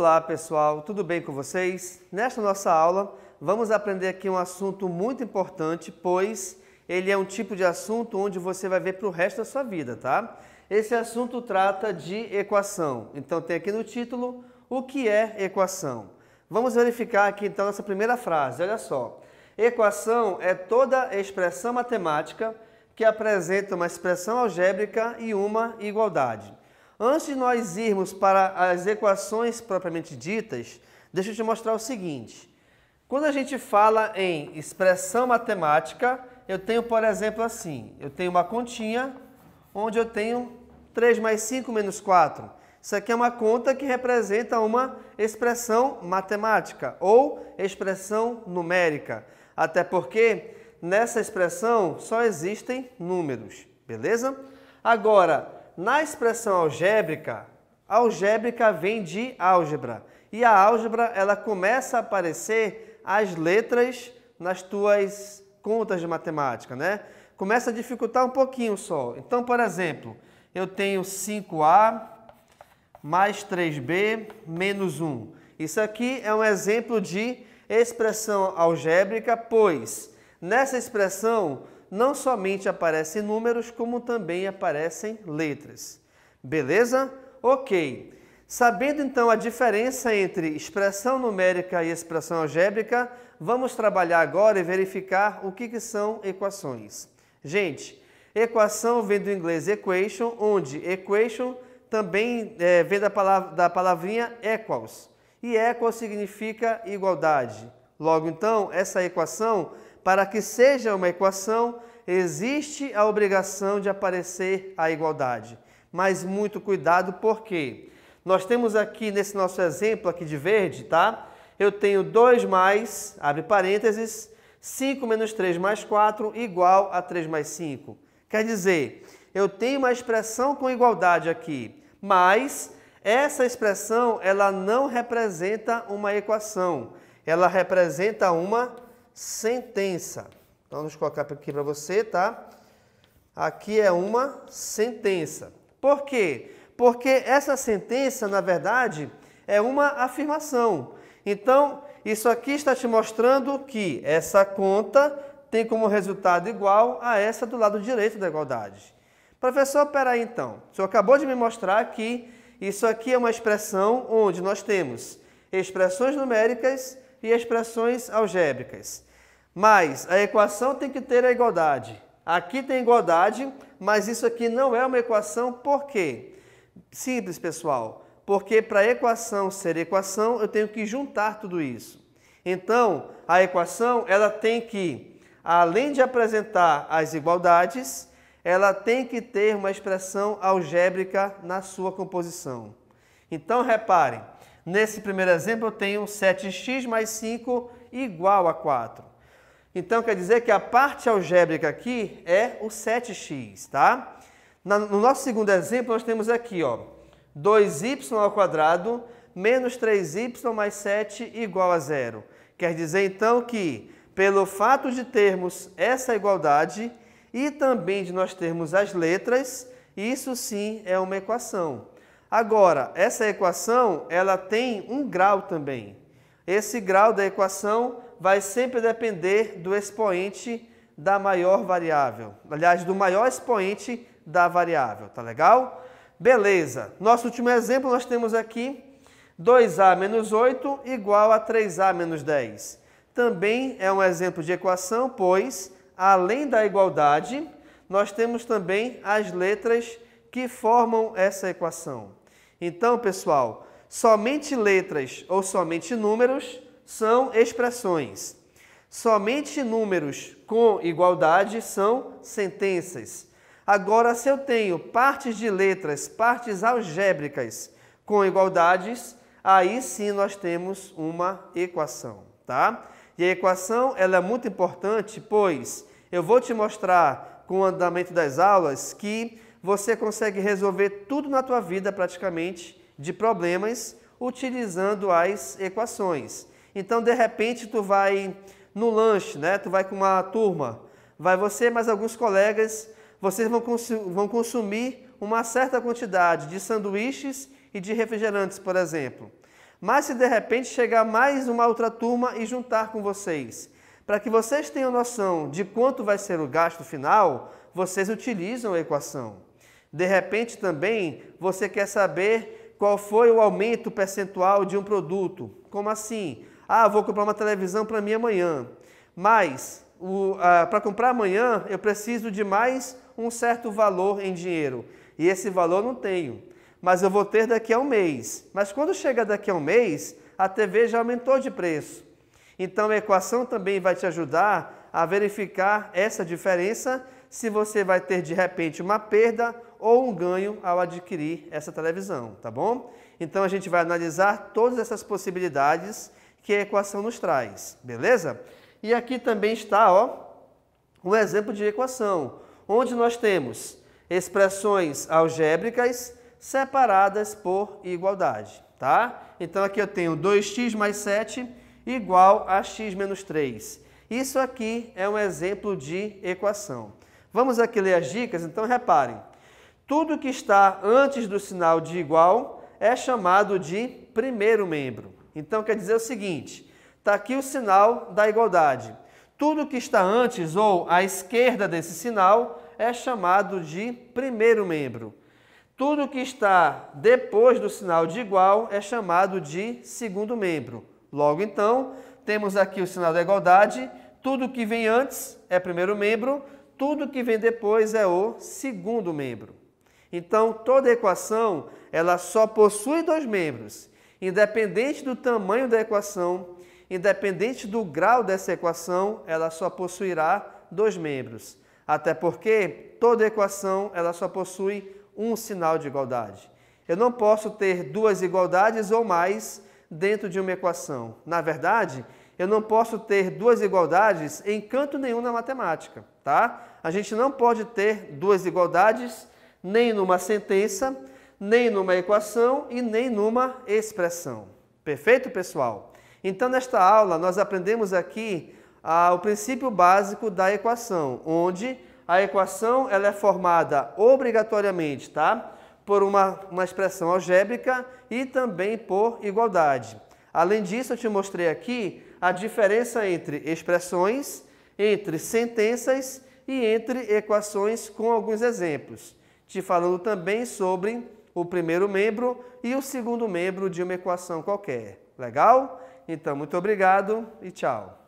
Olá pessoal, tudo bem com vocês? Nesta nossa aula vamos aprender aqui um assunto muito importante, pois ele é um tipo de assunto onde você vai ver para o resto da sua vida, tá? Esse assunto trata de equação, então tem aqui no título o que é equação. Vamos verificar aqui então essa primeira frase, olha só. Equação é toda expressão matemática que apresenta uma expressão algébrica e uma igualdade. Antes de nós irmos para as equações propriamente ditas, deixa eu te mostrar o seguinte. Quando a gente fala em expressão matemática, eu tenho, por exemplo, assim, eu tenho uma continha onde eu tenho 3 mais 5 menos 4. Isso aqui é uma conta que representa uma expressão matemática ou expressão numérica, até porque nessa expressão só existem números, beleza? Agora, na expressão algébrica, algébrica vem de álgebra. E a álgebra, ela começa a aparecer as letras nas tuas contas de matemática, né? Começa a dificultar um pouquinho só. Então, por exemplo, eu tenho 5A mais 3B menos 1. Isso aqui é um exemplo de expressão algébrica, pois nessa expressão não somente aparecem números, como também aparecem letras. Beleza? Ok. Sabendo então a diferença entre expressão numérica e expressão algébrica, vamos trabalhar agora e verificar o que são equações. Gente, equação vem do inglês equation, onde equation também vem da palavrinha equals. E equal significa igualdade. Logo então, essa equação, para que seja uma equação, existe a obrigação de aparecer a igualdade. Mas muito cuidado, porque nós temos aqui, nesse nosso exemplo aqui de verde, tá? Eu tenho 2 mais, abre parênteses, 5 menos 3 mais 4 igual a 3 mais 5. Quer dizer, eu tenho uma expressão com igualdade aqui, mas essa expressão ela não representa uma equação, ela representa uma sentença. Então, vamos colocar aqui para você, tá? Aqui é uma sentença. Por quê? Porque essa sentença, na verdade, é uma afirmação. Então, isso aqui está te mostrando que essa conta tem como resultado igual a essa do lado direito da igualdade. Professor, peraí então. O senhor acabou de me mostrar que isso aqui é uma expressão onde nós temos expressões numéricas e expressões algébricas. Mas a equação tem que ter a igualdade. Aqui tem igualdade, mas isso aqui não é uma equação. Por quê? Simples, pessoal. Porque para a equação ser equação, eu tenho que juntar tudo isso. Então, a equação ela tem que, além de apresentar as igualdades, ela tem que ter uma expressão algébrica na sua composição. Então, reparem, nesse primeiro exemplo eu tenho 7x mais 5 igual a 4. Então, quer dizer que a parte algébrica aqui é o 7x, tá? No nosso segundo exemplo, nós temos aqui, ó, 2y ao quadrado menos 3y mais 7 igual a 0. Quer dizer, então, que pelo fato de termos essa igualdade e também de nós termos as letras, isso sim é uma equação. Agora, essa equação, ela tem um grau também. Esse grau da equação vai sempre depender do expoente da maior variável. Aliás, do maior expoente da variável, tá legal? Beleza. Nosso último exemplo, nós temos aqui 2a menos 8 igual a 3a menos 10. Também é um exemplo de equação, pois, além da igualdade, nós temos também as letras que formam essa equação. Então, pessoal, somente letras ou somente números são expressões. Somente números com igualdade são sentenças. Agora, se eu tenho partes de letras, partes algébricas com igualdades, aí sim nós temos uma equação, tá? E a equação ela é muito importante, pois eu vou te mostrar com o andamento das aulas que você consegue resolver tudo na tua vida praticamente de problemas utilizando as equações. Então, de repente, tu vai no lanche, né? Tu vai com uma turma, vai você mais alguns colegas, vocês vão consumir uma certa quantidade de sanduíches e de refrigerantes, por exemplo. Mas se de repente chegar mais uma outra turma e juntar com vocês, para que vocês tenham noção de quanto vai ser o gasto final, vocês utilizam a equação. De repente também você quer saber qual foi o aumento percentual de um produto. Como assim? Ah, vou comprar uma televisão para mim amanhã, mas para comprar amanhã eu preciso de mais um certo valor em dinheiro e esse valor não tenho, mas eu vou ter daqui a um mês. Mas quando chega daqui a um mês, a TV já aumentou de preço. Então a equação também vai te ajudar a verificar essa diferença, se você vai ter de repente uma perda ou um ganho ao adquirir essa televisão, tá bom? Então a gente vai analisar todas essas possibilidades que a equação nos traz, beleza? E aqui também está, ó, um exemplo de equação, onde nós temos expressões algébricas separadas por igualdade, tá? Então aqui eu tenho 2x mais 7 igual a x menos 3. Isso aqui é um exemplo de equação. Vamos aqui ler as dicas, então reparem. Tudo que está antes do sinal de igual é chamado de primeiro membro. Então quer dizer o seguinte, está aqui o sinal da igualdade. Tudo que está antes ou à esquerda desse sinal é chamado de primeiro membro. Tudo que está depois do sinal de igual é chamado de segundo membro. Logo então, temos aqui o sinal da igualdade, tudo que vem antes é primeiro membro, tudo que vem depois é o segundo membro. Então, toda equação, ela só possui dois membros. Independente do tamanho da equação, independente do grau dessa equação, ela só possuirá dois membros. Até porque toda equação, ela só possui um sinal de igualdade. Eu não posso ter duas igualdades ou mais dentro de uma equação. Na verdade, eu não posso ter duas igualdades em canto nenhum na matemática, tá? A gente não pode ter duas igualdades nem numa sentença, nem numa equação e nem numa expressão. Perfeito, pessoal? Então, nesta aula, nós aprendemos aqui o princípio básico da equação, onde a equação ela é formada obrigatoriamente, tá? Por uma expressão algébrica e também por igualdade. Além disso, eu te mostrei aqui a diferença entre expressões, entre sentenças e entre equações com alguns exemplos, te falando também sobre o primeiro membro e o segundo membro de uma equação qualquer. Legal? Então, muito obrigado e tchau.